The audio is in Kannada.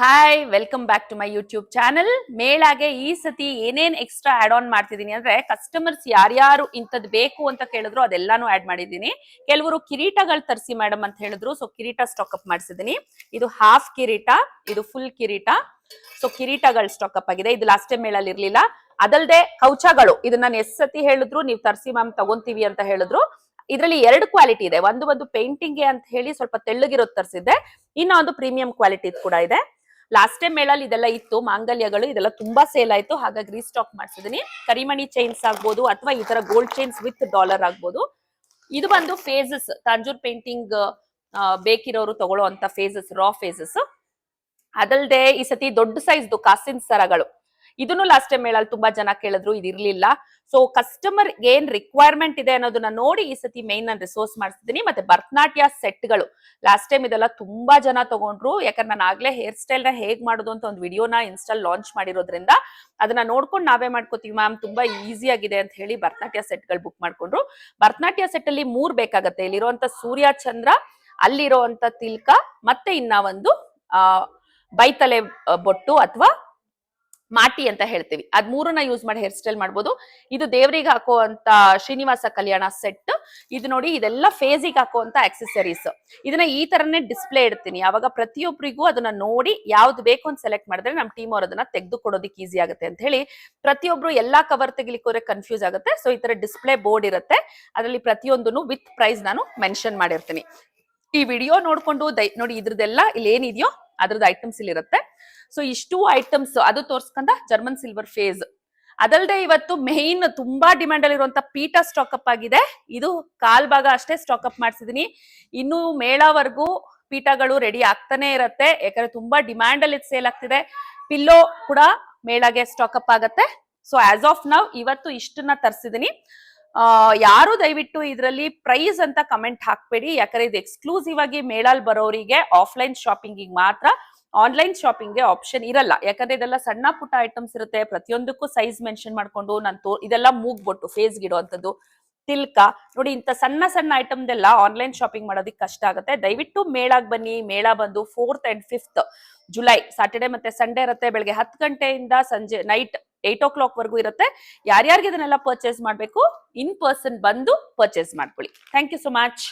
Hi welcome back to my YouTube channel. ಮೇಳಾಗೆ ಈ ಸತಿ ಏನೇನ್ ಎಕ್ಸ್ಟ್ರಾ ಆಡ್ ಆನ್ ಮಾಡ್ತಿದೀನಿ ಅಂದ್ರೆ, ಕಸ್ಟಮರ್ಸ್ ಯಾರ್ಯಾರು ಇಂಥದ್ ಬೇಕು ಅಂತ ಕೇಳಿದ್ರು ಅದೆಲ್ಲಾನು ಆಡ್ ಮಾಡಿದೀನಿ. ಕೆಲವರು ಕಿರೀಟಗಳು ತರಿಸಿ ಮೇಡಮ್ ಅಂತ ಹೇಳಿದ್ರು, ಸೊ ಕಿರೀಟ ಸ್ಟಾಕ್ ಅಪ್ ಮಾಡಿಸಿದೀನಿ. ಇದು ಹಾಫ್ ಕಿರೀಟ, ಇದು ಫುಲ್ ಕಿರೀಟ. ಸೊ ಕಿರೀಟಗಳು ಸ್ಟಾಕ್ ಅಪ್ ಆಗಿದೆ. ಇದು ಲಾಸ್ಟ್ ಟೈಮ್ ಮೇಳಲ್ಲಿ ಇರ್ಲಿಲ್ಲ. ಅದಲ್ದೆ ಕೌಚಗಳು, ಇದನ್ನ ನಾನು ಎಷ್ಟ್ ಸತಿ ಹೇಳಿದ್ರು ನೀವು ತರಿಸಿ ಮ್ಯಾಮ್ ತಗೊಂತೀವಿ ಅಂತ ಹೇಳಿದ್ರು. ಇದರಲ್ಲಿ ಎರಡು ಕ್ವಾಲಿಟಿ ಇದೆ. ಒಂದು ಪೇಂಟಿಂಗ್ ಅಂತ ಹೇಳಿ ಸ್ವಲ್ಪ ತೆಳ್ಳಗಿರೋದು ತರಿಸಿದ್ದೆ, ಇನ್ನೊಂದು ಪ್ರೀಮಿಯಂ ಕ್ವಾಲಿಟಿ ಕೂಡ ಇದೆ. ಲಾಸ್ಟ್ ಟೈಮ್ ಮೇಳಲ್ಲಿ ಇದೆಲ್ಲ ಇತ್ತು, ಮಾಂಗಲ್ಯಗಳು ಇದೆಲ್ಲ ತುಂಬಾ ಸೇಲ್ ಆಯ್ತು, ಹಾಗಾಗಿ ರೀಸ್ಟಾಕ್ ಮಾಡ್ಸಿದೀನಿ. ಕರಿಮಣಿ ಚೈನ್ಸ್ ಆಗ್ಬೋದು ಅಥವಾ ಈ ತರ ಗೋಲ್ಡ್ ಚೈನ್ಸ್ ವಿತ್ ಡಾಲರ್ ಆಗ್ಬೋದು. ಇದು ಬಂದು ಫೇಸಸ್, ತಾಂಜೂರ್ ಪೇಂಟಿಂಗ್ ಬೇಕಿರೋರು ತಗೊಳ್ಳೋ ಅಂತ ಫೇಸಸ್, ರಾ ಫೇಸಸ್. ಅದಲ್ದೆ ಈ ಸತಿ ದೊಡ್ಡ ಸೈಜ್ದು ಕಾಸಿನ ಸರಗಳು, ಇದನ್ನು ಲಾಸ್ಟ್ ಟೈಮ್ ಮೇಳಲ್ಲಿ ತುಂಬಾ ಜನ ಕೇಳಿದ್ರು, ಇದಿರ್ಲಿಲ್ಲ. ಸೊ ಕಸ್ಟಮರ್ ಏನ್ ರಿಕ್ವೈರ್ಮೆಂಟ್ ಇದೆ ಅನ್ನೋದನ್ನ ನೋಡಿ ಈ ಸತಿ ಮೈನ್ ನಾನು ರಿಸೋರ್ಸ್ ಮಾಡ್ತಿದ್ದೀನಿ. ಮತ್ತೆ ಭರತನಾಟ್ಯ ಸೆಟ್ಗಳು ಲಾಸ್ಟ್ ಟೈಮ್ ಇದೆಲ್ಲ ತುಂಬಾ ಜನ ತಗೊಂಡ್ರು, ಯಾಕಂದ್ರೆ ನಾನು ಆಗ್ಲೇ ಹೇರ್ ಸ್ಟೈಲ್ ನ ಹೇಗ್ ಮಾಡೋದು ಅಂತ ಒಂದು ವಿಡಿಯೋನ ಇನ್ಸ್ಟಾಲ್ ಲಾಂಚ್ ಮಾಡಿರೋದ್ರಿಂದ ಅದನ್ನ ನೋಡ್ಕೊಂಡು ನಾವೇ ಮಾಡ್ಕೋತೀವಿ ಮ್ಯಾಮ್, ತುಂಬಾ ಈಸಿ ಆಗಿದೆ ಅಂತ ಹೇಳಿ ಭರತನಾಟ್ಯ ಸೆಟ್ಗಳು ಬುಕ್ ಮಾಡ್ಕೊಂಡ್ರು. ಭರತನಾಟ್ಯ ಸೆಟ್ ಅಲ್ಲಿ 3 ಬೇಕಾಗತ್ತೆ. ಇಲ್ಲಿರುವಂತ ಸೂರ್ಯ ಚಂದ್ರ, ಅಲ್ಲಿರುವಂತ ತಿಲ್ಕ, ಮತ್ತೆ ಇನ್ನ ಒಂದು ಬೈತಲೆ ಬೊಟ್ಟು ಅಥವಾ ಮಾಟಿ ಅಂತ ಹೇಳ್ತೀವಿ. ಅದ್ ಮೂರನ್ನ ಯೂಸ್ ಮಾಡಿ ಹೇರ್ ಸ್ಟೈಲ್ ಮಾಡ್ಬೋದು. ಇದು ದೇವರಿಗೆ ಹಾಕುವಂತ ಶ್ರೀನಿವಾಸ ಕಲ್ಯಾಣ ಸೆಟ್. ಇದು ನೋಡಿ, ಇದೆಲ್ಲ ಫೇಸಿಗೆ ಹಾಕುವಂತ ಆಕ್ಸೆಸರೀಸ್. ಇದನ್ನ ಈ ತರನೇ ಡಿಸ್ಪ್ಲೇ ಇಡ್ತೀನಿ. ಅವಾಗ ಪ್ರತಿಯೊಬ್ಬರಿಗೂ ಅದನ್ನ ನೋಡಿ ಯಾವ್ದು ಬೇಕು ಅಂತ ಸೆಲೆಕ್ಟ್ ಮಾಡಿದ್ರೆ ನಮ್ಮ ಟೀಮ್ ಅವ್ರು ಅದನ್ನ ತೆಗೆದು ಕೊಡೋದಕ್ಕೆ ಈಸಿ ಆಗುತ್ತೆ ಅಂತ ಹೇಳಿ. ಪ್ರತಿಯೊಬ್ರು ಎಲ್ಲಾ ಕವರ್ ತೆಗಿಲಿಕ್ಕೆ ಹೋದ್ರೆ ಕನ್ಫ್ಯೂಸ್ ಆಗುತ್ತೆ. ಸೊ ಈ ತರ ಡಿಸ್ಪ್ಲೇ ಬೋರ್ಡ್ ಇರುತ್ತೆ, ಅದರಲ್ಲಿ ಪ್ರತಿಯೊಂದನ್ನು ವಿತ್ ಪ್ರೈಸ್ ನಾನು ಮೆನ್ಷನ್ ಮಾಡಿರ್ತೀನಿ. ಈ ವಿಡಿಯೋ ನೋಡ್ಕೊಂಡು ನೋಡಿ, ಇದ್ರದ್ದೆಲ್ಲ ಇಲ್ಲಿ ಏನಿದೆಯೋ ಅದ್ರದ್ದು ಐಟಮ್ಸ್ ಇಲ್ಲಿ ಇರುತ್ತೆ. ಸೊ ಇಷ್ಟು ಐಟಮ್ಸ್ ಅದು ತೋರ್ಸ್ಕೊಂಡ ಜರ್ಮನ್ ಸಿಲ್ವರ್ ಫೇಸ್. ಅದಲ್ದೆ ಇವತ್ತು ಮೇನ್ ತುಂಬಾ ಡಿಮ್ಯಾಂಡ್ ಅಲ್ಲಿ ಇರುವಂತ ಪೀಠ ಸ್ಟಾಕ್ ಅಪ್ ಆಗಿದೆ. ಇದು ಕಾಲ್ ಭಾಗ ಅಷ್ಟೇ ಸ್ಟಾಕ್ ಅಪ್ ಮಾಡಿಸಿದೀನಿ. ಇನ್ನು ಮೇಳವರೆಗೂ ಪೀಠಗಳು ರೆಡಿ ಆಗ್ತಾನೆ ಇರತ್ತೆ, ಯಾಕಂದ್ರೆ ತುಂಬಾ ಡಿಮ್ಯಾಂಡ್ ಅಲ್ಲಿ ಸೇಲ್ ಆಗ್ತಿದೆ. ಪಿಲ್ಲೋ ಕೂಡ ಮೇಳಗೆ ಸ್ಟಾಕ್ ಅಪ್ ಆಗತ್ತೆ. ಸೊ ಆಸ್ ಆಫ್ ನೌ ಇವತ್ತು ಇಷ್ಟನ್ನ ತರಿಸಿದೀನಿ. ಯಾರು ದಯವಿಟ್ಟು ಇದರಲ್ಲಿ ಪ್ರೈಸ್ ಅಂತ ಕಮೆಂಟ್ ಹಾಕ್ಬೇಡಿ, ಯಾಕಂದ್ರೆ ಇದು ಎಕ್ಸ್ಕ್ಲೂಸಿವ್ ಆಗಿ ಮೇಳಲ್ ಬರೋರಿಗೆ ಆಫ್ಲೈನ್ ಶಾಪಿಂಗ್ ಮಾತ್ರ, ಆನ್ಲೈನ್ ಶಾಪಿಂಗ್ ಗೆ ಆಪ್ಷನ್ ಇರಲ್ಲ. ಯಾಕಂದ್ರೆ ಇದೆಲ್ಲ ಸಣ್ಣ ಪುಟ್ಟ ಐಟಮ್ಸ್ ಇರುತ್ತೆ, ಪ್ರತಿಯೊಂದಕ್ಕೂ ಸೈಜ್ ಮೆನ್ಷನ್ ಮಾಡ್ಕೊಂಡು ಇದೆಲ್ಲ ಮೂಗ್ಬೊಟ್ಟು ಫೇಸ್ ಗಿಡುವಂಥದ್ದು, ತಿಲ್ಕ ನೋಡಿ, ಇಂಥ ಸಣ್ಣ ಸಣ್ಣ ಐಟಮ್ದೆಲ್ಲ ಆನ್ಲೈನ್ ಶಾಪಿಂಗ್ ಮಾಡೋದಕ್ಕೆ ಕಷ್ಟ ಆಗುತ್ತೆ. ದಯವಿಟ್ಟು ಮೇಳಾಗ್ ಬನ್ನಿ. ಮೇಳ ಬಂದು 4th and 5th July Saturday ಮತ್ತೆ ಸಂಡೇ ಇರುತ್ತೆ. ಬೆಳಗ್ಗೆ 10 ಗಂಟೆಯಿಂದ ಸಂಜೆ ನೈಟ್ 8 o'clock ವರೆಗೂ ಇರುತ್ತೆ. ಯಾರ್ಯಾರಿಗೆ ಇದನ್ನೆಲ್ಲ ಪರ್ಚೇಸ್ ಮಾಡ್ಬೇಕು, ಇನ್ ಪರ್ಸನ್ ಬಂದು ಪರ್ಚೇಸ್ ಮಾಡ್ಕೊಳ್ಳಿ. Thank you so much.